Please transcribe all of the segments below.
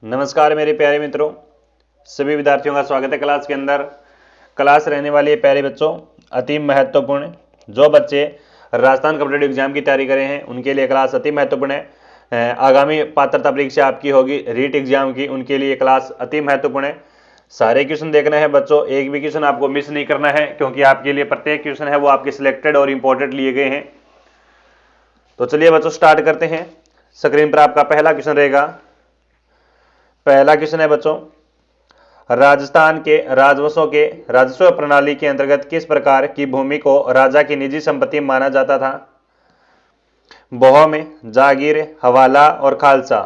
नमस्कार मेरे प्यारे मित्रों, सभी विद्यार्थियों का स्वागत है क्लास के अंदर। क्लास रहने वाली है प्यारे बच्चों अति महत्वपूर्ण। जो बच्चे राजस्थान कॉम्पिटेटिव एग्जाम की तैयारी करे हैं उनके लिए क्लास अति महत्वपूर्ण है। आगामी पात्रता परीक्षा आपकी होगी रीट एग्जाम की, उनके लिए क्लास अति महत्वपूर्ण है। सारे क्वेश्चन देखना है बच्चों, एक भी क्वेश्चन आपको मिस नहीं करना है, क्योंकि आपके लिए प्रत्येक क्वेश्चन है वो आपके सिलेक्टेड और इंपॉर्टेंट लिए गए हैं। तो चलिए बच्चों स्टार्ट करते हैं। स्क्रीन पर आपका पहला क्वेश्चन रहेगा। पहला क्वेश्चन है बच्चों, राजस्थान के राजवंशों के राजस्व प्रणाली के अंतर्गत किस प्रकार की भूमि को राजा की निजी संपत्ति माना जाता था? बोहम, जागीर, हवाला और खालसा।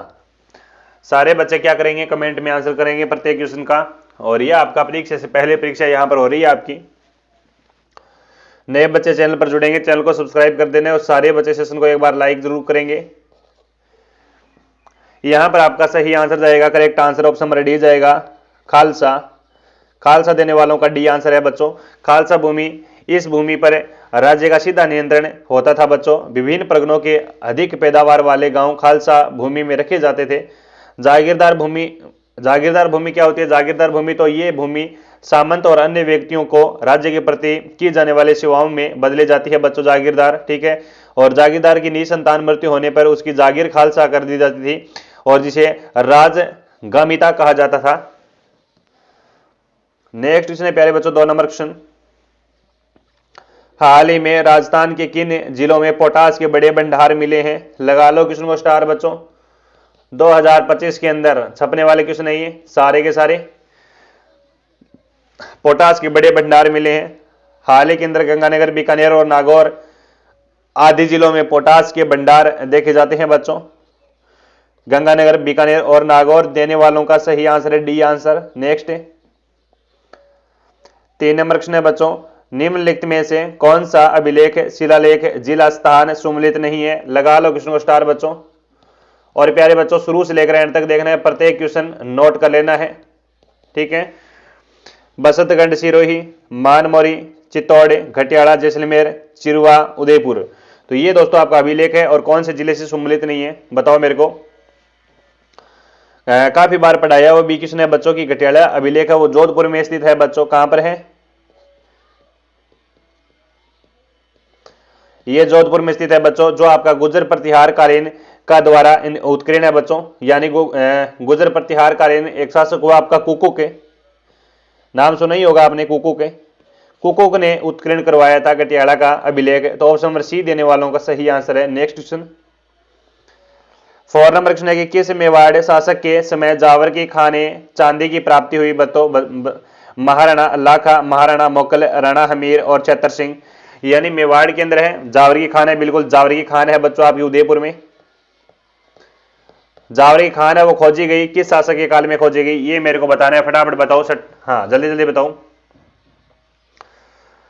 सारे बच्चे क्या करेंगे, कमेंट में आंसर करेंगे प्रत्येक क्वेश्चन का। और ये आपका परीक्षा से पहले परीक्षा यहां पर हो रही है आपकी। नए बच्चे चैनल पर जुड़ेंगे, चैनल को सब्सक्राइब कर देने और सारे बच्चे सेशन को एक बार लाइक जरूर करेंगे। यहां पर आपका सही आंसर जाएगा, correct answer option number D जाएगा खालसा। खालसा देने वालों का डी आंसर है बच्चों। खालसा भूमि, इस भूमि पर राज्य का सीधा नियंत्रण होता था बच्चों। विभिन्न प्रगणों के अधिक पैदावार वाले गांव खालसा भूमि में रखे जाते थे। जागीरदार भूमि, जागीरदार भूमि क्या होती है? जागीरदार भूमि तो ये भूमि सामंत और अन्य व्यक्तियों को राज्य के प्रति की जाने वाली सेवाओं में बदले जाती है बच्चों, जागीरदार। ठीक है। और जागीरदार की निसंतान मृत्यु होने पर उसकी जागीर खालसा कर दी जाती थी और जिसे राजगामिता कहा जाता था। नेक्स्ट क्वेश्चन है प्यारे बच्चों 2 नंबर क्वेश्चन। हाल ही में राजस्थान के किन जिलों में पोटास के बड़े भंडार मिले हैं? लगा लो क्वेश्चन को स्टार बच्चों। 2025 के अंदर छपने वाले क्वेश्चन है ये सारे के सारे। पोटास के बड़े भंडार मिले हैं हाल ही के अंदर गंगानगर, बीकानेर और नागौर आदि जिलों में पोटास के भंडार देखे जाते हैं बच्चों। गंगानगर, बीकानेर और नागौर देने वालों का सही आंसर है D answer. Next 3 number question है बच्चों, निम्नलिखित में से कौन सा अभिलेख, शिलालेख, जिला स्थान सुमेलित नहीं है? लगा लो क्वेश्चन को स्टार बच्चों। और प्यारे बच्चों शुरू से लेकर एंड तक देखना है, प्रत्येक क्वेश्चन नोट कर लेना है। ठीक है। बसंतगढ़, सिरोही, मानमोरी, चित्तौड़, घटियाड़ा, जैसलमेर, चिरुआ, उदयपुर। तो ये दोस्तों आपका अभिलेख है और कौन से जिले से सुमेलित नहीं है बताओ मेरे को। काफी बार पढ़ाया वो बी क्वेश्चन है बच्चों की। घटियाड़ा अभिलेख है वो जोधपुर में स्थित है बच्चों। कहां पर है? ये जोधपुर में स्थित है बच्चों। जो आपका गुर्जर प्रतिहार कालीन का द्वारा उत्कीर्ण है बच्चों, यानी गुर्जर प्रतिहार कालीन एक शासक हुआ आपका कुकुक के, नाम सुना ही होगा आपने कुकुक के। कुकुक ने उत्कीर्ण करवाया था घटियाड़ा का अभिलेख। तो ऑप्शन नंबर सी देने वालों का सही आंसर है। नेक्स्ट क्वेश्चन 4 नंबर क्वेश्चन है कि किस मेवाड़ शासक के समय जावर की खाने चांदी की प्राप्ति हुई? महाराणा लाखा, महाराणा मोकल, राणा हमीर और चैतर सिंह। यानी मेवाड़ के अंदर है जावर की खान है, बिल्कुल जावर की खान है बच्चों आपकी उदयपुर में। जावर की खान है वो खोजी गई, किस शासक के काल में खोजी गई ये मेरे को बताना है, फटाफट बताओ सट। हाँ जल्दी जल्दी बताओ।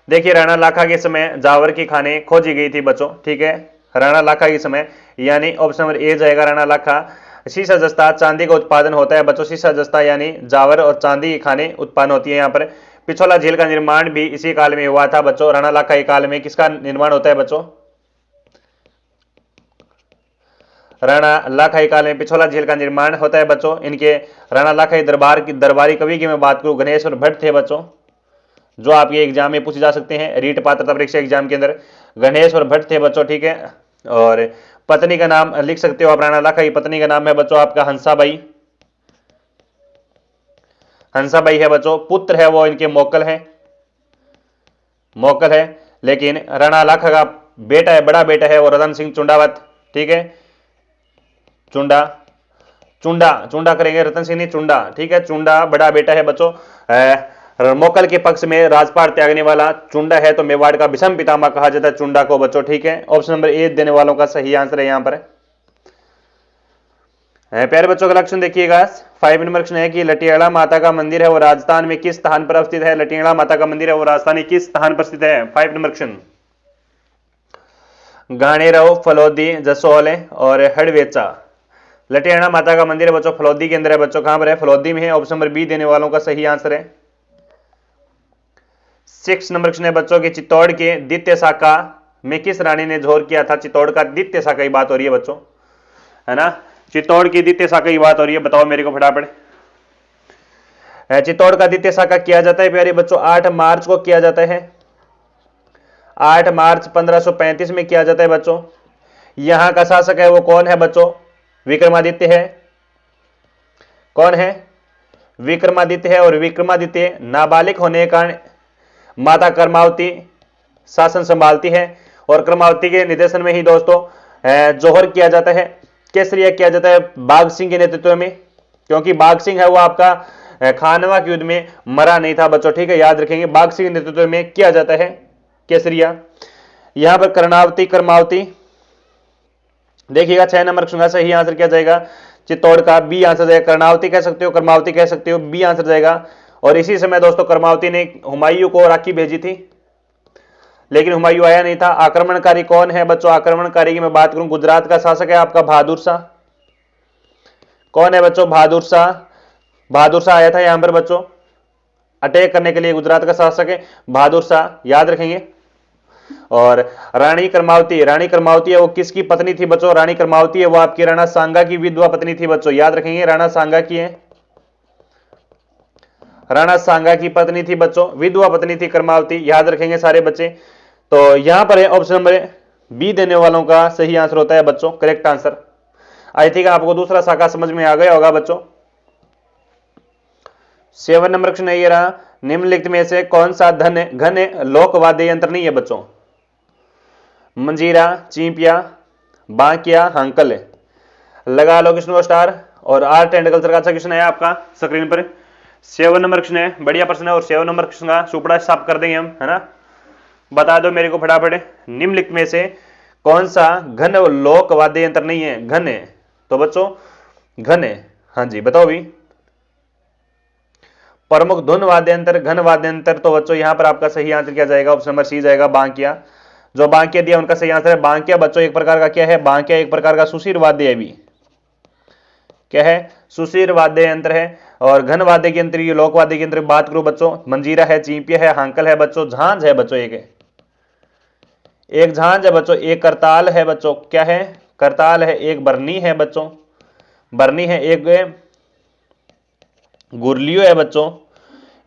देखिए राणा लाखा के समय जावर की खाने खोजी गई थी बच्चों। ठीक है, राणा लाखा के समय, यानी ऑप्शन नंबर ए जाएगा राणा लाखा। सीसा जस्ता चांदी का उत्पादन होता है बच्चों। सीसा जस्ता यानी जावर और चांदी की खाने उत्पन्न होती है यहाँ पर। पिछोला झील का निर्माण भी इसी काल में हुआ था बच्चों। राणा लाखा के काल में किसका निर्माण होता है बच्चों? राणा लाखा के काल में पिछोला झील का निर्माण होता है बच्चों। इनके राणा लाखा दरबार की दरबारी कवि की मैं बात करूं, गणेश्वर भट्ट थे बच्चों, जो आपके एग्जाम में पूछे जा सकते हैं रीट पात्रता परीक्षा एग्जाम के अंदर। गणेश्वर भट्ट थे बच्चों। ठीक है। और पत्नी का नाम लिख सकते हो आप, राणा लाखा की पत्नी का नाम है बच्चों आपका हंसाबाई। हंसाबाई है बच्चों। पुत्र है वो इनके मोकल है, मोकल है। लेकिन राणा लाखा का बेटा है, बड़ा बेटा है वो रतन सिंह चुंडावत। ठीक है, चुंडा चुंडा चुंडा करेंगे, रतन सिंह नहीं चुंडा। ठीक है, चुंडा बड़ा बेटा है बच्चों। मोकल के पक्ष में राजपाट त्यागने वाला चुंडा है, तो मेवाड़ का विषम पितामह कहा जाता है चुंडा को बच्चों। ठीक है, ऑप्शन नंबर ए देने वालों का सही आंसर है यहां पर। प्यारे बच्चों का लक्षण देखिएगा। 5 नंबर क्वेश्चन है कि लटियाला माता का मंदिर है वो राजस्थान में किस स्थान पर स्थित है? लटियाला माता का मंदिर है वो राजस्थान किस स्थान पर स्थित है? 5 नंबर क्वेश्चन। गाणेराव, फलोदी, जसोल और हड़वेचा। लटियाला माता का मंदिर है बच्चों फलोदी के अंदर है बच्चों। कहां पर है? फलोदी में है। ऑप्शन नंबर बी देने वालों का सही आंसर है। 6 नंबर क्वेश्चन है बच्चों की चित्तौड़ के द्वितीय शाखा में किस रानी ने जोर किया था? चित्तौड़ का द्वितीय शाखा की बात हो रही है बच्चों, है ना। चित्तौड़ की द्वितीय शाखा की बात हो रही है, बताओ मेरे को फटाफट। चित्तौड़ का द्वितीय शाखा किया जाता है प्यारे बच्चों 8 मार्च को किया जाता है, 8 मार्च 1535 में किया जाता है बच्चों। यहां का शासक है वो कौन है बच्चों? विक्रमादित्य है। कौन है? विक्रमादित्य है। और विक्रमादित्य नाबालिग होने के कारण माता कर्मावती शासन संभालती है, और कर्मावती के निर्देशन में ही दोस्तों जोहर किया जाता है, केसरिया किया जाता है बाघ सिंह के नेतृत्व में, क्योंकि बाघ सिंह है वो आपका खानवा के युद्ध में मरा नहीं था बच्चों, ठीक है, याद रखेंगे। बाघ सिंह के नेतृत्व में किया जाता है केसरिया। यहां पर कर्णावती कर्मावती देखिएगा 6 नंबर का सही आंसर क्या जाएगा? चित्तौड़ का बी आंसर जाएगा। कर्णावती कह सकते हो, कर्मावती कह सकते हो, बी आंसर जाएगा। और इसी समय दोस्तों कर्मावती ने हुमायूं को राखी भेजी थी, लेकिन हुमायूं आया नहीं था। आक्रमणकारी कौन है बच्चों? आक्रमणकारी की मैं बात करूं, गुजरात का शासक है आपका बहादुर शाह। कौन है बच्चों? बहादुर शाह। बहादुर शाह आया था यहां पर बच्चों अटैक करने के लिए, गुजरात का शासक है बहादुर शाह, याद रखेंगे। और रानी कर्मावती, रानी कर्मावती है वो किसकी पत्नी थी बच्चों? रानी कर्मावती है वो आपकी राणा सांगा की विधवा पत्नी थी बच्चों, याद रखेंगे। राणा सांगा की है, राणा सांगा की पत्नी थी बच्चों, विधवा पत्नी थी कर्मावती, याद रखेंगे सारे बच्चे। तो यहां पर ऑप्शन नंबर बी देने वालों का सही आंसर होता है बच्चों, करेक्ट आंसर। आई थिंक आपको दूसरा शाखा समझ में आ गया होगा बच्चों। 7 नंबर क्वेश्चन है ये रहा, निम्नलिखित में से कौन सा घन लोक वाद्य यंत्र नहीं है बच्चों? मंजीरा, चींपिया, बांकिया, हांकल। लगा लो क्वेश्चन को स्टार। और आर्ट एंड कल्चर का अच्छा क्वेश्चन है आपका स्क्रीन पर। 7 नंबर क्वेश्चन है, बढ़िया प्रश्न है, और 7 नंबर क्वेश्चन का सुपड़ा साफ कर देंगे हम, है ना। बता दो मेरे को फटाफट, निम्नलिखित में से कौन सा घन लोक वाद्य यंत्र नहीं है? घन है तो बच्चों घन है, हाँ जी बताओ भी। प्रमुख धुन वाद्य यंत्र, घन वाद्य यंत्र, तो बच्चों यहां पर आपका सही आंसर क्या जाएगा? ऑप्शन नंबर सी जाएगा, बांकिया। जो बांकिया दिया उनका सही आंसर है बांकिया बच्चों। एक प्रकार का क्या है? बांकिया एक प्रकार का सुशीर वाद्य है भी, क्या है? सुशीर वाद्य यंत्र है। और घन वाद्य के यंत्र, लोक वाद्य के यंत्र की बात करूं बच्चों, मंजीरा है, चींपिया है, हांकल है बच्चों, झांझ है बच्चों, एक झांझ है बच्चों, एक करताल है बच्चों, क्या है? करताल है, एक बरनी है बच्चों, बरनी है, एक गुरलियो है बच्चों,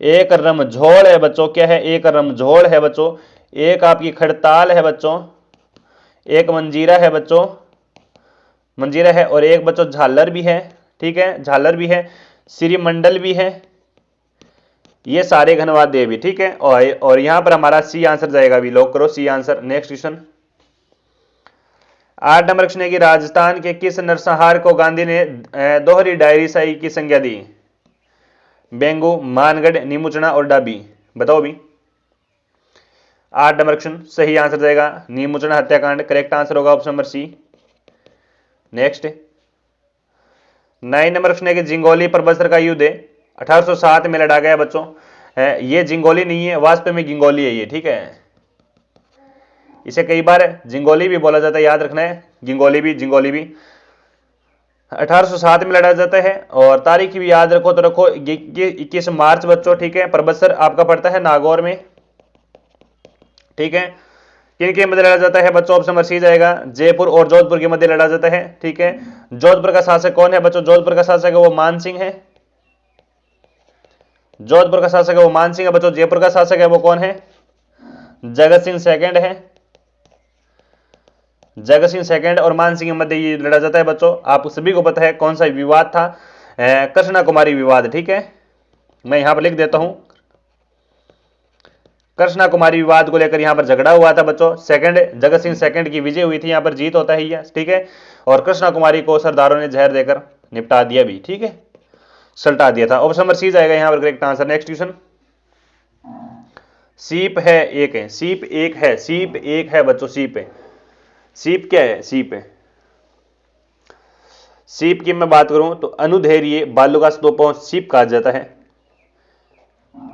एक रमझोल है बच्चों, क्या है? एक रमझोल है बच्चों, एक आपकी खड़ताल है बच्चों, एक मंजीरा है बच्चों, मंजीरा है, और एक बच्चों झालर भी है, ठीक है, झालर भी है, श्रीमंडल भी है। ये सारे घनवाद्य भी, ठीक है। और यहां पर हमारा सी आंसर जाएगा, भी लॉक करो C answer. Next question 8 number question है कि राजस्थान के किस नरसंहार को गांधी ने दोहरी डायरी शाही की संज्ञा दी? बेंगू, मानगढ़, नीमुचना और डाबी, बताओ भी। 8 नंबर क्वेश्चन सही आंसर जाएगा नीमुचना हत्याकांड, करेक्ट आंसर होगा option number C. Next 9 number question है कि जिंगोली परबसर का युद्ध 1807 में लड़ा गया बच्चों। ये जिंगोली नहीं है, वास्तव में गिंगोली है ये, ठीक है। इसे कई बार जिंगोली भी बोला जाता है, याद रखना है, जिंगोली भी, जिंगोली भी। 1807 में लड़ा जाता है। और तारीख भी याद रखो तो रखो 21 मार्च बच्चों, ठीक है। परबसर आपका पड़ता है नागौर में, ठीक है। किन के मध्य लड़ा जाता है बच्चों? ऑप्शन नंबर सी जाएगा, जयपुर और जोधपुर के मध्य लड़ा जाता है, ठीक है। जोधपुर का शासक कौन है बच्चों? जोधपुर का शासक है वो मान सिंह है, जोधपुर का शासक है वो मान सिंह है बच्चों। जयपुर का शासक है वो कौन है? जगत सिंह सेकंड है, जगत सिंह सेकंड और मान सिंह के मध्य ये लड़ा जाता है बच्चों। आप सभी को पता है कौन सा विवाद था? कृष्णा कुमारी विवाद, ठीक है। मैं यहां पर लिख देता हूं, कृष्णा कुमारी विवाद को लेकर यहां पर झगड़ा हुआ था बच्चों। सेकंड जगत सिंह सेकंड की विजय हुई थी, यहां पर जीत होता है ये, ठीक है। और कृष्णा कुमारी को सरदारों ने जहर देकर निपटा दिया भी, ठीक है, सल्टा दिया था। ऑप्शन नंबर सी जाएगा यहां पर करेक्ट आंसर। नेक्स्ट क्वेश्चन सीप है एक है, सीप एक है, सीप एक है बच्चों, सीप है। सीप क्या है? सीप है। सीप की मैं बात करूं तो अनुधैर्य बालू का स्तूपों सीप कहा जाता है।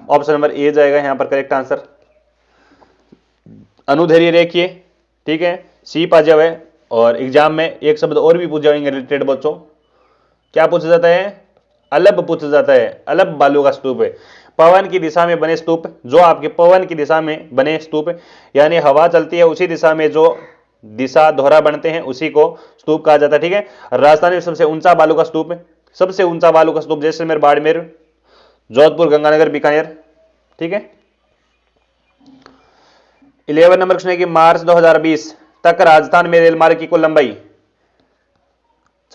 ऑप्शन नंबर ए जाएगा यहां पर करेक्ट आंसर। अनुधैर्य रेखिए, ठीक है, सीप आ जाए। और एग्जाम में एक शब्द और भी पूछ जाएंगे रिलेटेड बच्चों, क्या पूछा जाता है? अलब पूछा जाता है। अलब बालू का स्तूप है, पवन की दिशा में बने स्तूप, जो आपके पवन की दिशा में बने स्तूप, यानी हवा चलती है उसी दिशा में जो दिशा दोहरा बनते हैं उसी को स्तूप कहा जाता है। ठीक है, राजस्थान में सबसे ऊंचा बालू का स्तूप है, सबसे ऊंचा बालू का स्तूप जैसलमेर, बाड़मेर, जोधपुर, गंगानगर, बीकानेर। ठीक है, 11 नंबर क्वेश्चन है कि मार्च 2020 तक राजस्थान में रेल मार्ग की कुल लंबाई,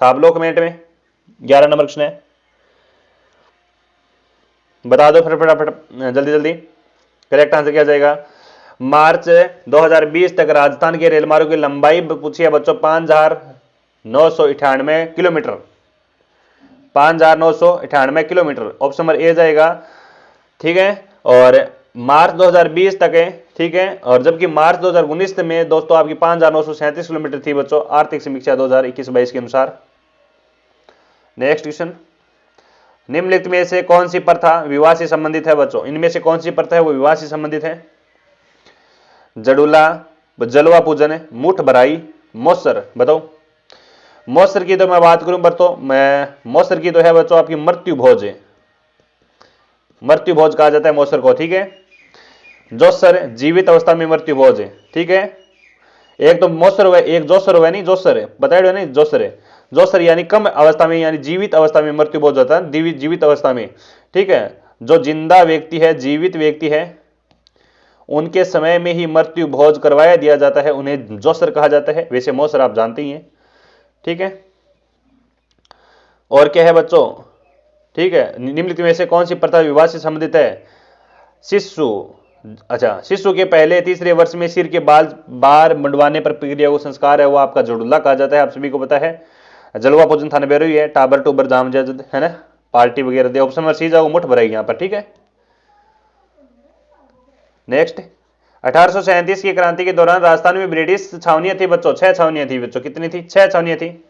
छाप लो कमेंट में। 11 नंबर क्वेश्चन है, बता दो फटाफट जल्दी जल्दी। करेक्ट आंसर क्या जाएगा? मार्च 2020 तक राजस्थान के रेल मार्गों की लंबाई पूछी है बच्चों 5,998 kilometre, 5,998 kilometre. Option number A जाएगा। ठीक है, और मार्च 2020 तक है। ठीक है, और जबकि मार्च 2019 में दोस्तों आपकी 5,937 किलोमीटर थी बच्चों, आर्थिक समीक्षा 2021-22 के अनुसार। नेक्स्ट क्वेश्चन, निम्नलिखित में से कौन सी प्रथा विवाह से संबंधित है बच्चों? इनमें से कौन सी प्रथा है वो विवाह से संबंधित है? जड़ूला, जलवा पूजन, मुठ भराई, मौसर, बताओ। मौसर की तो मैं बात करूं बच्चों, मौसर की तो है बच्चों आपकी मृत्यु भोज है, मृत्यु भोज कहा जाता है मौसर को। ठीक है, जोसर जीवित अवस्था में मृत्यु भोज है। ठीक है, एक तो मौसर हुआ, एक जोसर हुआ, नहीं जोसर है, बताया नहीं, जोसर है। जोसर यानी कम अवस्था में, यानी जीवित अवस्था में मृत्यु भोज होता है, जीवित अवस्था में। ठीक है, जो जिंदा व्यक्ति है, जीवित व्यक्ति है, उनके समय में ही मृत्यु भोज करवाया दिया जाता है, उन्हें जोसर कहा जाता है। वैसे मौसर आप जानते ही हैं। ठीक है, और क्या है बच्चों? ठीक है, निम्नलिखित में से कौन सी प्रथा विवाह से संबंधित है? शिशु, अच्छा, शिशु के पहले तीसरे वर्ष में सिर के बार मंडवाने पर प्रक्रिया को संस्कार है वो आपका जोड़ुल्ला कहा जाता है, आप सभी को पता है। जलवा पूजन थाने बेरोई है, टाबर टूबर जाम जद है ना, पार्टी वगैरह दे। ऑप्शन नंबर सी जाओ, मुठ भरेगी यहां पर। ठीक है, नेक्स्ट, 1837 की क्रांति के दौरान राजस्थान में ब्रिटिश छावनियां थी बच्चों, 6 छावनियां थी बच्चों। कितनी थी? 6 छावनियां थी,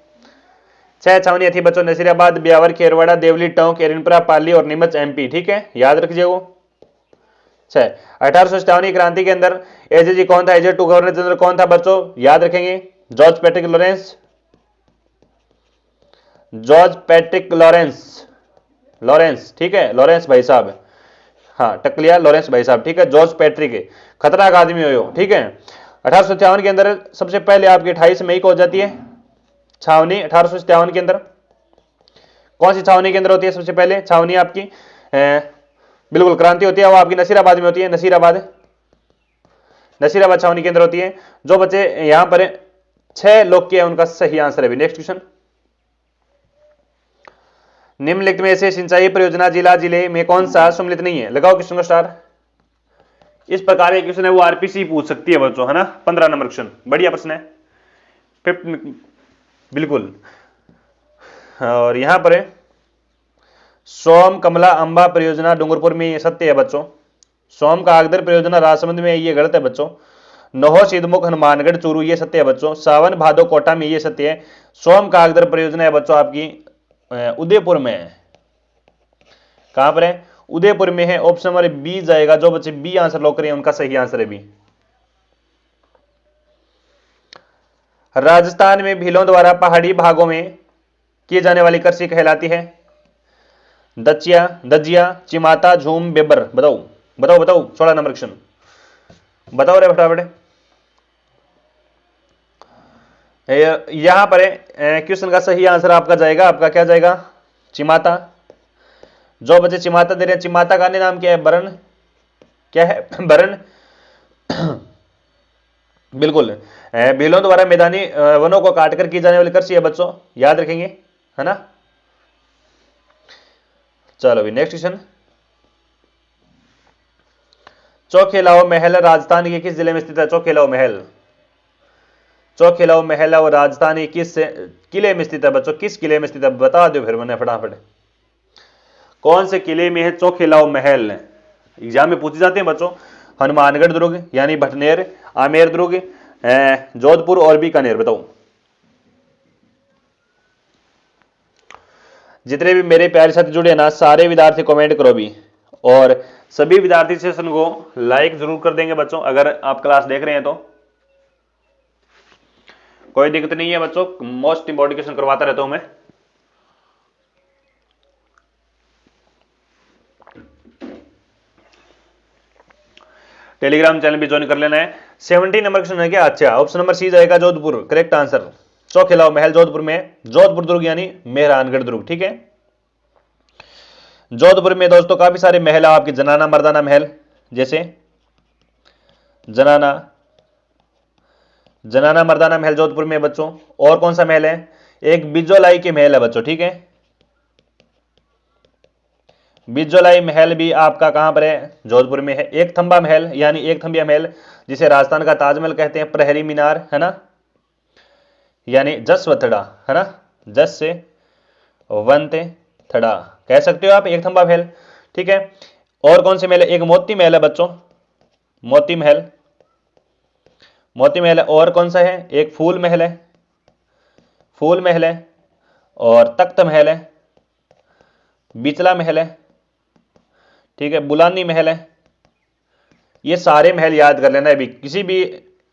6 छावनियां थी बच्चों। नसीराबाद, ब्यावर, खेरवाड़ा, देवली, टोंक, एरनपुरा, पाली और नीमच एमपी। ठीक है, याद रखिए वो 6। 1857 क्रांति के अंदर एजेजी कौन था? एजेड टू गवर्नर जनरल कौन था बच्चों? याद रखेंगे, George Patrick Lawrence, George Patrick Lawrence, Lawrence. ठीक है, लॉरेंस भाई साहब, हाँ टकलिया लॉरेंस भाई साहब। ठीक है, जॉर्ज पैट्रिक, खतरनाक आदमी हो। ठीक है, 1857 के अंदर सबसे पहले आपकी 28 मई को हो जाती है छावनी। 1857 के अंदर कौन सी छावनी के अंदर होती है सबसे पहले छावनी आपकी? बिल्कुल क्रांति होती है वो आपकी नसीराबाद में होती है, नसीराबाद, नसीराबाद छावनी के अंदर होती है। जो बच्चे यहां पर 6 लोग किया उनका सही आंसर है। नेक्स्ट क्वेश्चन, निम्नलिखित में से सिंचाई परियोजना जिले में कौन सा सम्मिलित नहीं है? लगाओ क्वेश्चन को स्टार। इस प्रकार एक क्वेश्चन है वो आरपीसी पूछ सकती है बच्चों, है ना। 15 नंबर क्वेश्चन, बढ़िया प्रश्न है। 5 बिल्कुल, और यहां पर है सोम कमला अंबा परियोजना डूंगरपुर में, ये सत्य है बच्चों। सोम का आगदर परियोजना राजसमंद में, ये गलत है बच्चों। नोहो सिद्धमुख हनुमानगढ़ चूरू, ये सत्य है बच्चों। सावन भादो कोटा में, ये सत्य है। सोम का आगदर परियोजना है बच्चों आपकी उदयपुर में है। कहां पर है? उदयपुर में है। ऑप्शन नंबर बी जाएगा। जो बच्चे बी आंसर लॉक करें उनका सही आंसर है बी। राजस्थान में भीलों द्वारा पहाड़ी भागों में किए जाने वाली कृषि कहलाती है दचिया, दजिया, चिमाता, झूम, बेबर। बताओ बताओ बताओ, 16 नंबर क्वेश्चन बताओ रे फटाफट। यहां पर क्वेश्चन का सही आंसर आपका जाएगा, आपका क्या जाएगा? चिमाता। जो बच्चे चिमाता दे रहे हैं, चिमाता का अन्य नाम क्या है? बरन, क्या है? बरन। बिल्कुल, भीलों द्वारा मैदानी वनों को काटकर की जाने वाली कृषि है बच्चों, याद रखेंगे, है ना। चलो अभी नेक्स्ट क्वेश्चन, चौखेलाओ महल राजस्थान के किस जिले में स्थित है? चौखेलाओ महल, चौखेलाओ महल और राजस्थान के किस किले में स्थित है बच्चों? किस किले में स्थित है बता दो फिर मैंने फटाफट। कौन से किले में है चौखेलाओ महल? एग्जाम में पूछे जाते हैं बच्चों। हनुमानगढ़ दुर्ग यानी भटनेर, आमेर दुर्ग, जोधपुर और बीकानेर। बताओ। जितने भी मेरे प्यारे साथी जुड़े ना, सारे विद्यार्थी कमेंट करो भी, और सभी विद्यार्थी सेशन को लाइक जरूर कर देंगे बच्चों अगर आप क्लास देख रहे हैं तो। कोई दिक्कत नहीं है बच्चों, मोस्ट इंपॉर्टेंट क्वेश्चन करवाता रहता हूं मैं। टेलीग्राम चैनल भी ज्वाइन कर लेना है। 17 नंबर क्वेश्चन है क्या? अच्छा, ऑप्शन नंबर सी जाएगा जोधपुर, करेक्ट आंसर। चौखिलाव महल जोधपुर में, जोधपुर दुर्ग यानी मेहरानगढ़ दुर्ग, ठीक है। जोधपुर में दोस्तों काफी सारे महल है आपके, जनाना मर्दाना महल, जैसे जनाना मर्दाना महल जोधपुर में बच्चों। और कौन सा महल है? एक बिजोलाई के महल है बच्चों, ठीक है। बिजोलाई महल भी आपका कहां पर है? जोधपुर में है। एक थंबा महल यानी एक थंबिया महल, जिसे राजस्थान का ताजमहल कहते हैं, प्रहरी मीनार है ना, यानी जसवंतड़ा है ना, जस से वंते थड़ा कह सकते हो आप, एक थंबा महल, ठीक है। और कौन से महल है? एक मोती महल है बच्चों, मोती महल, मोती महल है। और कौन सा है? एक फूल महल है, फूल महल है। और तख्त महल है, बिचला महल है, ठीक है, बुलानी महल है। ये सारे महल याद कर लेना है, भी किसी भी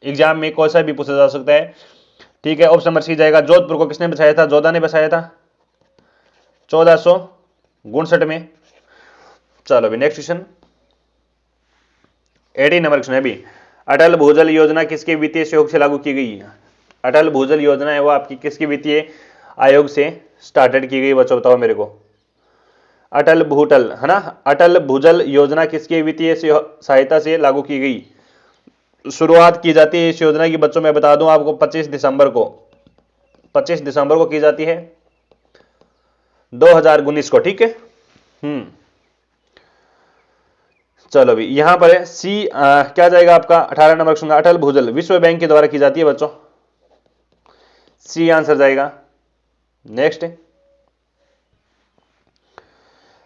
एग्जाम में कोई सा भी पूछा जा सकता है, ठीक है। ऑप्शन नंबर सी जाएगा। जोधपुर को किसने बसाया था? जोधा ने बसाया था 1459 में। चलो अभी नेक्स्ट क्वेश्चन, 18 नंबर क्वेश्चन है अभी। अटल भूजल योजना किसके वित्तीय सहयोग से लागू की गई? अटल भूजल योजना है वो आपकी किसके वित्तीय आयोग से स्टार्टेड की गई बच्चों, बताओ मेरे को। अटल भूटल है ना, अटल भूजल योजना किसके वित्तीय सहायता से लागू की गई? शुरुआत की जाती है इस योजना की बच्चों, मैं बता दूं आपको 25 दिसंबर को, 25 दिसंबर को की जाती है 2019 को, ठीक है। चलो अभी यहां पर है सी क्या जाएगा आपका 18 नंबर क्वेश्चन। अटल भूजल विश्व बैंक के द्वारा की जाती है बच्चों, सी आंसर जाएगा। नेक्स्ट,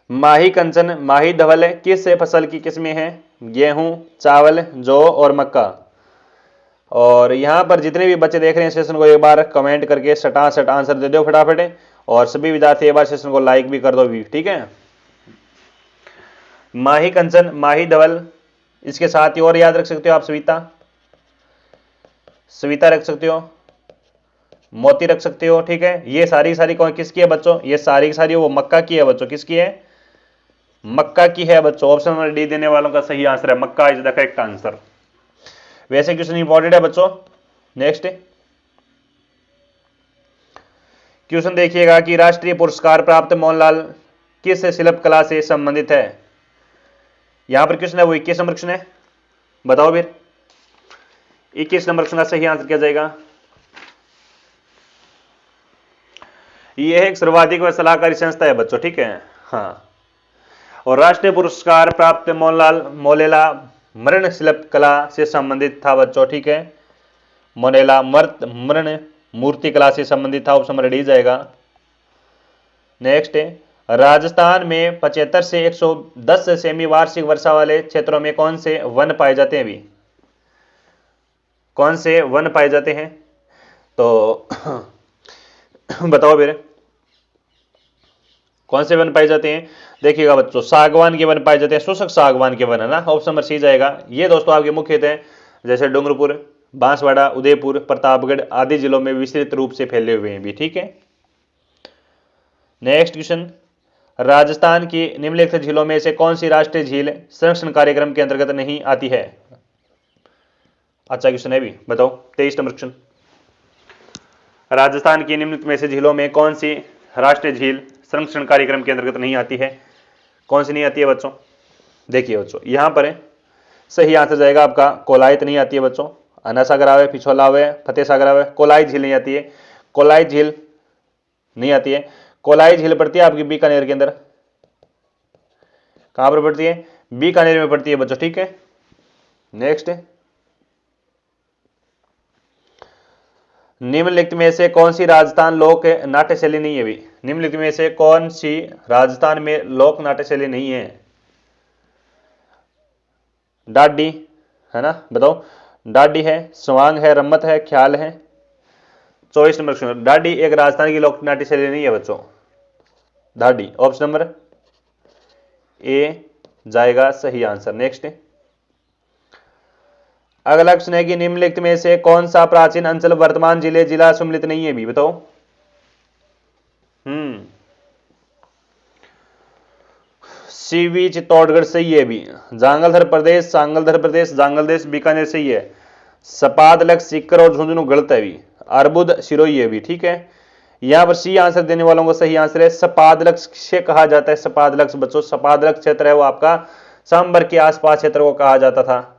माही कंचन माही धवल किस फसल की किस्में हैं? गेहूं, चावल, जौ और मक्का। और यहां पर जितने भी बच्चे देख रहे हैं सेशन को, एक बार कमेंट करके सटासट आंसर दे दो फटाफट। और सभी विद्यार्थी एक बार सेशन को लाइक भी कर दो भी, ठीक है। माही कंचन माही धवल, इसके साथ ही और याद रख सकते हो आप सविता, सविता रख सकते हो, मोती रख सकते हो, ठीक है। ये सारी सारी कौन किसकी है बच्चों? ये सारी की सारी वो मक्का की है बच्चों, किसकी है? मक्का की है बच्चों। ऑप्शन नंबर डी देने वालों का सही आंसर है मक्का, इज द करेक्ट आंसर। वैसे क्वेश्चन इंपॉर्टेंट है बच्चों। नेक्स्ट क्वेश्चन देखिएगा कि राष्ट्रीय पुरस्कार प्राप्त मोहनलाल किस शिल्प कला से संबंधित है? यहां पर क्वेश्चन है वो 21 नंबर क्वेश्चन है, बताओ फिर 21 नंबर क्वेश्चन का सही आंसर क्या जाएगा? यह एक सर्वाधिक व सलाहकारी संस्था है बच्चों, ठीक है। हाँ, और राष्ट्रीय पुरस्कार प्राप्त मोहनलाल मोलेला मरण शिल्प कला से संबंधित था बच्चों, ठीक है। मोनेला मरण मूर्ति कला से संबंधित था, ऑप्शन नंबर डी जाएगा। नेक्स्ट, राजस्थान में 75 से 110 सेमी वार्षिक वर्षा वाले क्षेत्रों में कौन से वन पाए जाते हैं? अभी कौन से वन पाए जाते हैं? तो बताओ मेरे, कौन से वन पाए जाते हैं? देखिएगा बच्चों, सागवान के वन पाए जाते हैं, शुष्क सागवान के वन है ना, ऑप्शन नंबर सी जाएगा। ये दोस्तों आपके मुख्य थे, जैसे डूंगरपुर, बांसवाड़ा, उदयपुर, प्रतापगढ़ आदि जिलों में विस्तृत रूप से फैले हुए हैं भी, ठीक है। नेक्स्ट क्वेश्चन, राजस्थान की निम्नलिखित झीलों में से कौन सी राष्ट्रीय झील संरक्षण कार्यक्रम के अंतर्गत नहीं आती है? अच्छा क्वेश्चन है भी, बताओ 23 नंबर क्वेश्चन। राजस्थान की निम्नलिखित में से झीलों में कौन सी राष्ट्रीय झील संरक्षण कार्यक्रम के अंतर्गत नहीं आती है? कौन सी नहीं आती है बच्चों? देखिए बच्चों, यहां पर है सही आंसर जाएगा आपका कोलायत नहीं आती है बच्चों, अना सागर आवे, पिछोला आवे, फतेह सागर आवे, कोलाई झील नहीं आती है, कोलाई झील नहीं आती है। कोलाई झील पड़ती है आपकी बीकानेर के अंदर, कहां पर पड़ती है? बीकानेर में पड़ती है बच्चों, ठीक है। नेक्स्ट, निम्नलिखित में से कौन सी राजस्थान लोक नाट्य शैली नहीं है? भी निम्नलिखित में से कौन सी राजस्थान में लोक नाट्य शैली नहीं है? डाडी है ना, बताओ। डाडी है, स्वांग है, रम्मत है, ख्याल है। 24 नंबर क्वेश्चन, डाडी एक राजस्थान की लोक नाट्य शैली नहीं है बच्चों, डाडी ऑप्शन नंबर ए जाएगा सही आंसर। नेक्स्ट, अगला क्वेश्चन है कि निम्नलिखित में से कौन सा प्राचीन अंचल वर्तमान जिला सम्मिलित नहीं है? भी बताओ। सीवी चित्तौड़गढ़ सही है भी। जांगलधर प्रदेश, सांगलधर प्रदेश, जांगल देश, बीकानेर सही है। सपाद लक्ष्य सीकर और झुंझुनू गलत है भी, अर्बुद सिरोही है भी, ठीक है। यहां पर सी आंसर देने वालों का सही आंसर है सपाद लक्ष्य कहा जाता है। सपाद लक्ष्य बच्चों, सपाद लक्ष्य क्षेत्र है वो आपका सांबर के आसपास क्षेत्र को कहा जाता था,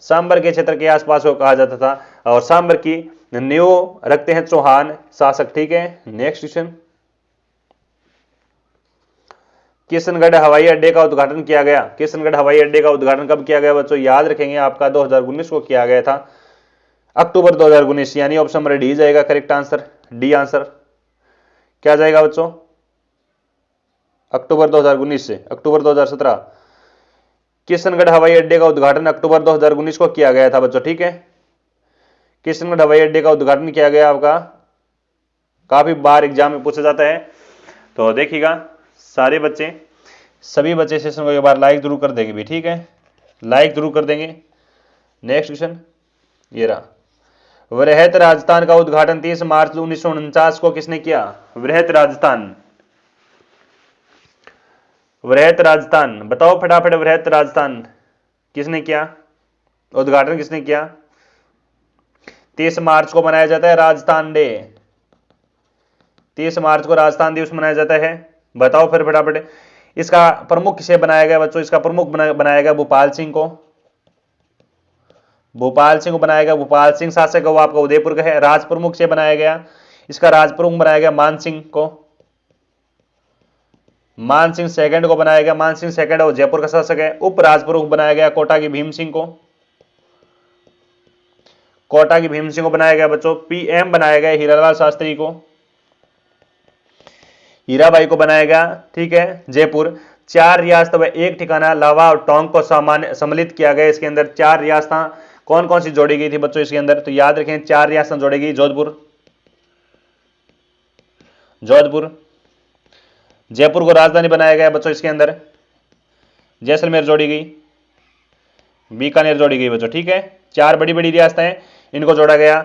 सांबर के क्षेत्र के आसपास को कहा जाता था। और सांबर की नींव रखते हैं चौहान शासक, ठीक है। नेक्स्ट क्वेश्चन, किशनगढ़ हवाई अड्डे का उद्घाटन किया गया। किशनगढ़ हवाई अड्डे का उद्घाटन कब किया गया बच्चों, याद रखेंगे आपका 2019 को किया गया था, अक्टूबर 2019, यानी ऑप्शन नंबर डी जाएगा करेक्ट आंसर। डी आंसर क्या जाएगा बच्चों, अक्टूबर 2019 से अक्टूबर 2017। किशनगढ़ हवाई अड्डे का उद्घाटन अक्टूबर 2019 को किया गया था बच्चों, ठीक है। किशनगढ़ हवाई अड्डे का उद्घाटन किया गया आपका, काफी बार एग्जाम में पूछा जाता है, तो देखिएगा सारे बच्चे, सभी बच्चे सेशन को एक बार लाइक जरूर कर देंगे भी, ठीक है, लाइक जरूर कर देंगे। नेक्स्ट क्वेश्चन ये रहा, वृहत राजस्थान का उद्घाटन 30 मार्च 1949 को किसने किया। वृहत राजस्थान, वृहत राजस्थान बताओ फटाफट, वृहत राजस्थान किसने किया, उद्घाटन किसने किया। 30 मार्च को मनाया जाता है राजस्थान डे, 30 मार्च को राजस्थान दिवस मनाया जाता है, बताओ फिर फटाफट। इसका प्रमुख किसे बनाया गया बच्चों, इसका प्रमुख बनाया गया भोपाल सिंह को, भोपाल सिंह को बनाया गया। भोपाल सिंह शासक है वो आपका उदयपुर का है। राज प्रमुख से बनाया गया, इसका राज प्रमुख बनाया गया मान सिंह को, मान सिंह सेकंड को बनाया गया, मान सिंह सेकंड वो जयपुर का शासक है। उप राज प्रमुख बनाया गया कोटा की भीम सिंह को, कोटा की भीम सिंह को बनाया गया बच्चों। पीएम बनाया गया हीरालाल शास्त्री को, हीराबाई को बनाया गया, ठीक है, जयपुर। 4 रियासत व 1 ठिकाना लावा और टोंक को सम्मिलित किया गया। इसके अंदर 4 रियासतें कौन कौन सी जोड़ी गई थी बच्चों इसके अंदर, तो याद रखें 4 रियासतें जोड़ी गई, जोधपुर, जोधपुर, जयपुर को राजधानी बनाया गया बच्चों इसके अंदर, जैसलमेर जोड़ी गई, बीकानेर जोड़ी गई बच्चों, ठीक है। 4 बड़ी बड़ी रियासतें इनको जोड़ा गया।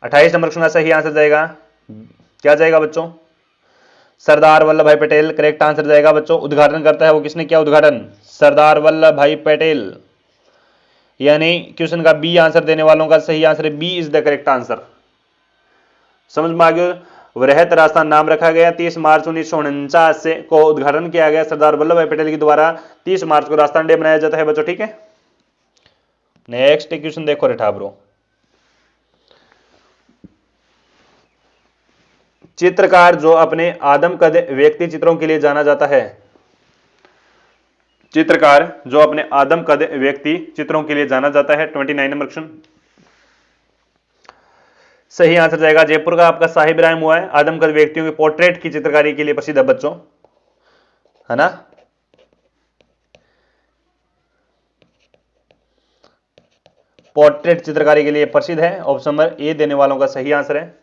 28 नंबर का सही आंसर जाएगा, क्या जाएगा बच्चों, सरदार वल्लभ भाई पटेल करेक्ट आंसर जाएगा बच्चों। उद्घाटन करता है वो किसने किया उद्घाटन, सरदार वल्लभ भाई पटेल, यानी क्वेश्चन का बी आंसर देने वालों का सही answer B is the correct answer. समझ में आ गया, वृहत राजस्थान नाम रखा गया। 30 मार्च 1949 से को उद्घाटन किया गया सरदार वल्लभ भाई पटेल के द्वारा। 30 मार्च को राजस्थान डे मनाया जाता है बच्चों, ठीक है। नेक्स्ट क्वेश्चन देखो रेठा ब्रो, चित्रकार जो अपने आदमकद व्यक्ति चित्रों के लिए जाना जाता है, चित्रकार जो अपने आदमकद व्यक्ति चित्रों के लिए जाना जाता है। 29 नंबर क्वेश्चन सही आंसर जाएगा, जयपुर का आपका साहिब राम हुआ है, आदमकद व्यक्तियों के पोर्ट्रेट की चित्रकारी के लिए प्रसिद्ध है बच्चों, है ना। पोर्ट्रेट चित्रकारी के लिए प्रसिद्ध है, ऑप्शन नंबर ए देने वालों का सही आंसर है।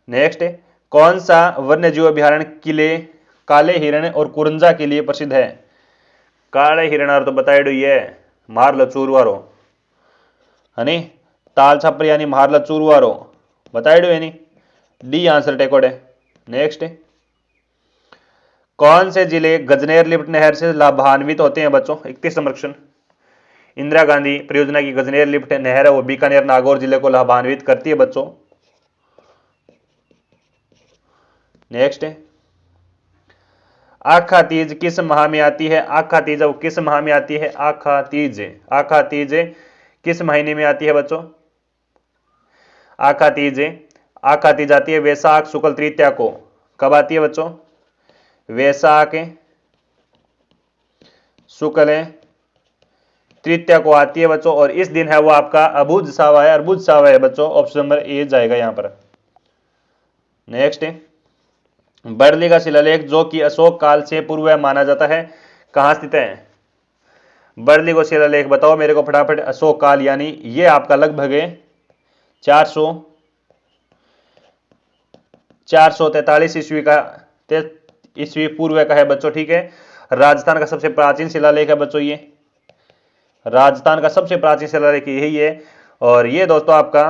नेक्स्ट, कौन सा वन्यजीव अभ्यारण्य किले काले हिरण और कुरंजा के लिए प्रसिद्ध है। काले हिरण तो बताए डो ये मारल चूरवारो, है ताल छापर यानी मारल चूरवारो बताए डो, यानी डी आंसर टेकोड है। नेक्स्ट, कौन से जिले गजनेर लिफ्ट नहर से लाभान्वित होते हैं बच्चों। 31 नंबर क्वेश्चन, इंदिरा गांधी परियोजना की गजनेर लिफ्ट नहर है वो बीकानेर नागौर जिले को लाभान्वित करती है बच्चों। नेक्स्ट, आखा तीज किस माह में आती है। आखा तीज वो किस माह में आती है, आखा तीज, आखा तीज किस महीने में आती है बच्चों। आखा तीज, आखा तीज आती है वैशाख शुक्ल तृतीया को। कब आती है बच्चों, वैशाख शुक्ल तृतीया को आती है बच्चों। और इस दिन है वो आपका अबुझ सावा है, अर्बुझ सावा है बच्चों, ऑप्शन नंबर ए जाएगा यहां पर। नेक्स्ट, बरली का शिलालेख जो कि अशोक काल से पूर्व माना जाता है कहां स्थित है। बरली को शिलालेख बताओ मेरे को फटाफट, अशोक काल यानी ये आपका लगभग 443 ईस्वी का ईस्वी पूर्व का है बच्चों, ठीक है। राजस्थान का सबसे प्राचीन शिलालेख है बच्चों ये, राजस्थान का सबसे प्राचीन शिलालेख यही है। और ये दोस्तों आपका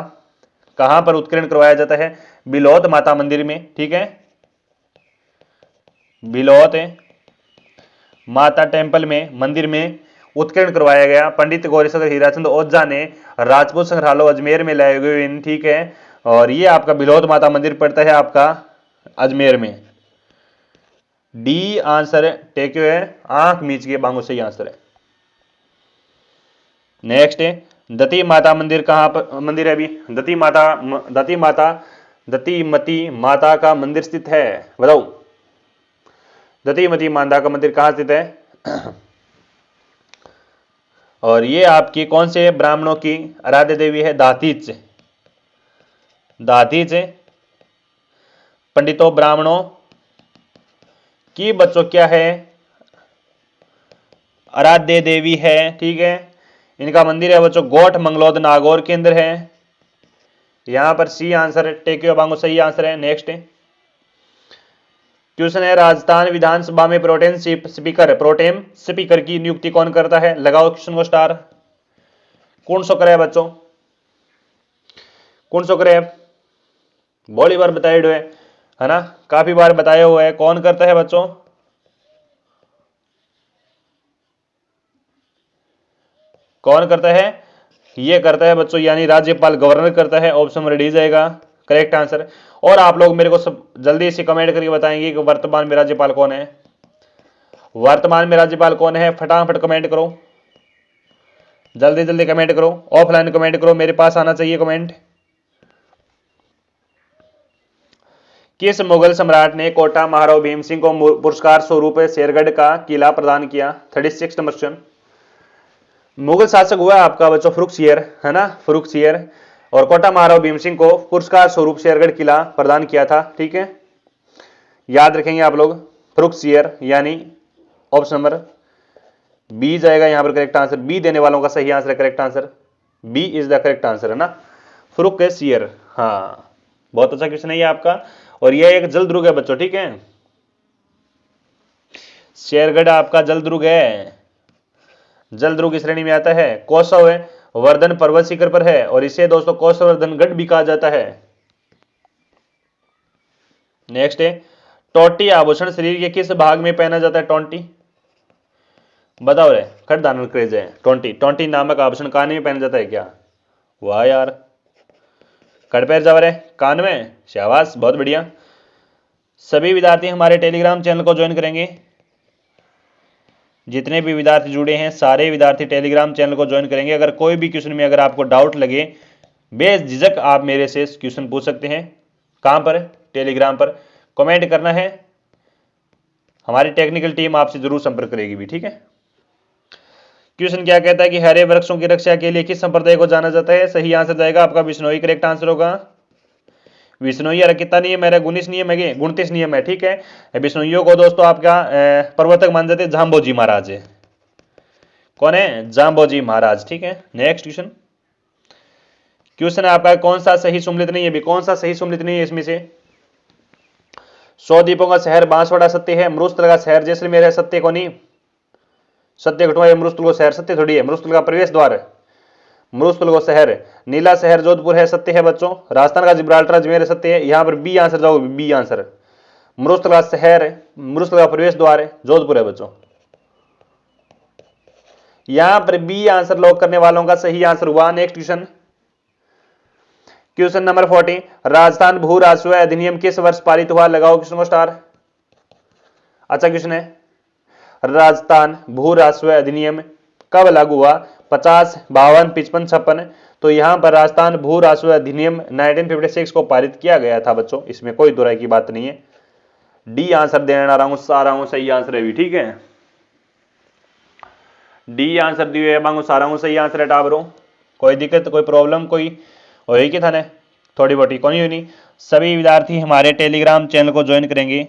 कहां पर उत्कीर्ण करवाया जाता है, बिलौत माता मंदिर में, ठीक है, बिलौत माता टेम्पल में मंदिर में उत्कीर्ण करवाया गया। पंडित गौरीशंकर हीराचंद ओझा ने राजपूत संग्रहालय अजमेर में लाए हुए, ठीक है। और ये आपका बिलोद माता मंदिर पड़ता है आपका अजमेर में। डी आंसर टेक्यो है, आंख मीच के बांगो सही आंसर है। नेक्स्ट है दती माता मंदिर कहां पर मंदिर है अभी? दतीमती माता का मंदिर स्थित है, बताओ दतीमती माता का मंदिर कहां स्थित है? और ये आपकी कौन से ब्राह्मणों की आराध्य देवी है? दातीच। दातीच पंडितों ब्राह्मणों की बच्चों क्या है? आराध्य देवी है, ठीक है। इनका मंदिर है बच्चों गोठ मंगलोद नागौर के अंदर है। यहां पर सी आंसर टेक्यो बांगो सही आंसर है। नेक्स्ट क्वेश्चन है राजस्थान विधानसभा में प्रोटेम स्पीकर की नियुक्ति कौन करता है? लगाओ क्वेश्चन को स्टार। कौन सो करे बच्चों? कौन सो करे? बड़ी बार बताए हुए है ना, काफी बार बताया हुआ है। कौन करता है बच्चों? कौन करता है? ये करता है बच्चों, यानी राज्यपाल गवर्नर करता है। ऑप्शन रेडी जाएगा करेक्ट आंसर। और आप लोग मेरे को सब जल्दी से कमेंट करके बताएंगे कि वर्तमान में राज्यपाल कौन है। वर्तमान में राज्यपाल कौन है? फटाफट कमेंट करो, जल्दी जल्दी कमेंट करो, ऑफलाइन कमेंट करो, मेरे पास आना चाहिए कमेंट। किस मुगल सम्राट ने कोटा महाराव भीम सिंह को पुरस्कार स्वरूप शेरगढ़ का किला प्रदान किया? 36 नंबर क्वेश्चन। मुगल शासक हुआ आपका बच्चों फर्रुखसियर, है ना, फर्रुखसियर। और कोटा महाराव भीम सिंह को पुरस्कार स्वरूप शेरगढ़ किला प्रदान किया था, ठीक है। याद रखेंगे आप लोग फर्रुखसियर, यानी ऑप्शन नंबर बी जाएगा यहां पर करेक्ट आंसर। बी देने वालों का सही आंसर है correct answer, B is the correct answer, है ना, फर्रुखसियर। हाँ, बहुत अच्छा क्वेश्चन है ये आपका। और ये एक जलदुर्ग है बच्चों, ठीक है। शेरगढ़ आपका जलदुर्ग है, जलदुर्ग की श्रेणी में आता है। कोसव है वर्धन पर्वत शिखर पर है और इसे दोस्तों कोसवर्धन गढ़ भी कहा जाता है। नेक्स्ट है टोटी आभूषण शरीर के किस भाग में पहना जाता है? टोंटी, बताओ रे, खट धारण क्रेज है। टोंटी, टोंटी नामक आभूषण कान में पहना जाता है क्या? वाह यार, कट पैर जावर है कान में, शाबाश, बहुत बढ़िया। सभी विद्यार्थी हमारे टेलीग्राम चैनल को ज्वाइन करेंगे। जितने भी विद्यार्थी जुड़े हैं सारे विद्यार्थी टेलीग्राम चैनल को ज्वाइन करेंगे। अगर कोई भी क्वेश्चन में अगर आपको डाउट लगे बेझिझक आप मेरे से क्वेश्चन पूछ सकते हैं। कहां पर? टेलीग्राम पर। कमेंट करना है, हमारी टेक्निकल टीम आपसे जरूर संपर्क करेगी भी, ठीक है। क्वेश्चन क्या कहता है कि हरे वृक्षों की रक्षा के लिए किस संप्रदाय को जाना जाता है? सही आंसर जाएगा आपका बिश्नोई, करेक्ट आंसर होगा बिश्नोई। यार कितना नियम है? 19 नियम है, 29 नियम है, ठीक है। बिश्नोइयों को दोस्तों आपका प्रवर्तक मान जाते हैं जाम्बोजी महाराज। कौन है? जाम्बोजी महाराज, ठीक है। नेक्स्ट क्वेश्चन, क्वेश्चन है आपका कौन सा सही सुमलित नहीं है? भी कौन सा सही सुमलित नहीं है इसमें से? 100 द्वीपों का शहर बांसवाड़ा सत्य है, मरुस्थल का शहर जैसलमेर है, सत्य को नहीं। सत्य घटवा है मरुस्थल को शहर, सत्य थोड़ी है। मरुस्थल का प्रवेश द्वार है, मरुस्थल को शहर। नीला शहर जोधपुर है, सत्य है बच्चों। राजस्थान का जिब्राल्टर अजमेर है, सत्य है। यहां पर बी आंसर जाओगे, बी आंसर। मरुस्थल का शहर है, मरुस्थल का प्रवेश द्वार है, जोधपुर है बच्चों। यहां पर बी आंसर लॉक करने वालों का सही आंसर हुआ। Next question, question number 40, Rajasthan भू राजस्व अधिनियम किस वर्ष पारित हुआ? लगाओ क्वेश्चन को स्टार। अच्छा क्वेश्चन है, राजस्थान भू राजस्व अधिनियम कब लागू हुआ? 50, 52, 55, 56। तो यहां पर राजस्थान भू राजस्व अधिनियम 1956 को पारित किया गया था बच्चों, इसमें कोई दो राय की बात नहीं है। डी आंसर देना रहा हूं, सारा हूं सही आंसर है भी, ठीक है। डी आंसर दिए मांगू, सारा हूं सही आंसर है टाबरो। कोई दिक्कत, कोई प्रॉब्लम कोई वही के था ने थोड़ी बोटी कौन ही नहीं। सभी विद्यार्थी हमारे टेलीग्राम चैनल को ज्वाइन करेंगे।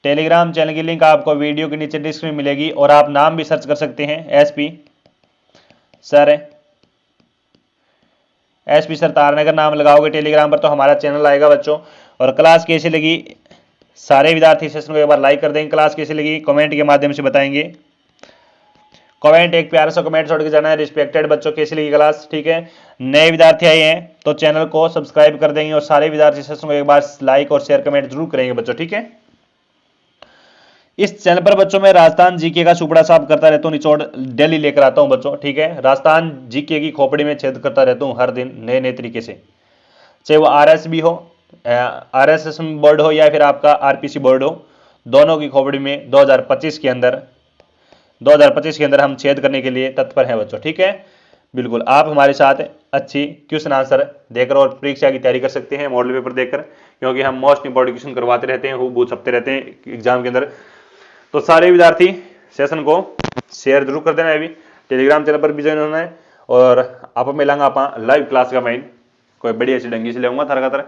टेलीग्राम चैनल की लिंक आपको वीडियो के नीचे डिस्क्रिप्शन में मिलेगी और आप नाम भी सर्च कर सकते हैं, एसपी सर तारनगर नाम लगाओगे टेलीग्राम पर तो हमारा चैनल आएगा बच्चों। और क्लास कैसी लगी सारे विद्यार्थी सेशन को एक बार लाइक कर देंगे। क्लास कैसी लगी कमेंट के माध्यम से बताएंगे। कमेंट एक प्यारा सा कमेंट छोड़ के जाना है, रिस्पेक्टेड बच्चों कैसी लगी क्लास, ठीक है। नए विद्यार्थी आए हैं तो चैनल को सब्सक्राइब कर देंगे और सारे विद्यार्थी सेशन को एक बार लाइक और शेयर कमेंट जरूर करेंगे बच्चों, ठीक है। इस चैनल पर बच्चों मैं राजस्थान जीके का सुपड़ा साफ करता रहता हूँ, निचोड़ डेली लेकर आता हूँ बच्चों, ठीक है। राजस्थान जीके की खोपड़ी में छेद करता रहता हूँ हर दिन नए नए तरीके से, चाहे वो आरएस भी हो, आरएसएस बोर्ड हो या फिर आपका आरपीसी बोर्ड हो, दोनों की खोपड़ी में 2025 के अंदर हम छेद करने के लिए तत्पर हैं बच्चों, ठीक है। बिल्कुल आप हमारे साथ अच्छी क्वेश्चन आंसर देकर और परीक्षा की तैयारी कर सकते हैं मॉडल पेपर देखकर, क्योंकि हम मोस्ट इंपॉर्टेंट क्वेश्चन करवाते रहते हैं, वो छपते रहते हैं एग्जाम के अंदर। तो सारे विद्यार्थी सेशन को शेयर जरूर कर देना है, अभी टेलीग्राम चैनल पर भी ज्वाइन होना है, और आप मिलांगा आप लाइव क्लास का माइन कोई बड़ी अच्छी ढंगी से लेऊंगा थारा खातर।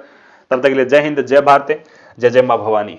तब तक के लिए जय हिंद, जय भारत, जय जय माँ भवानी।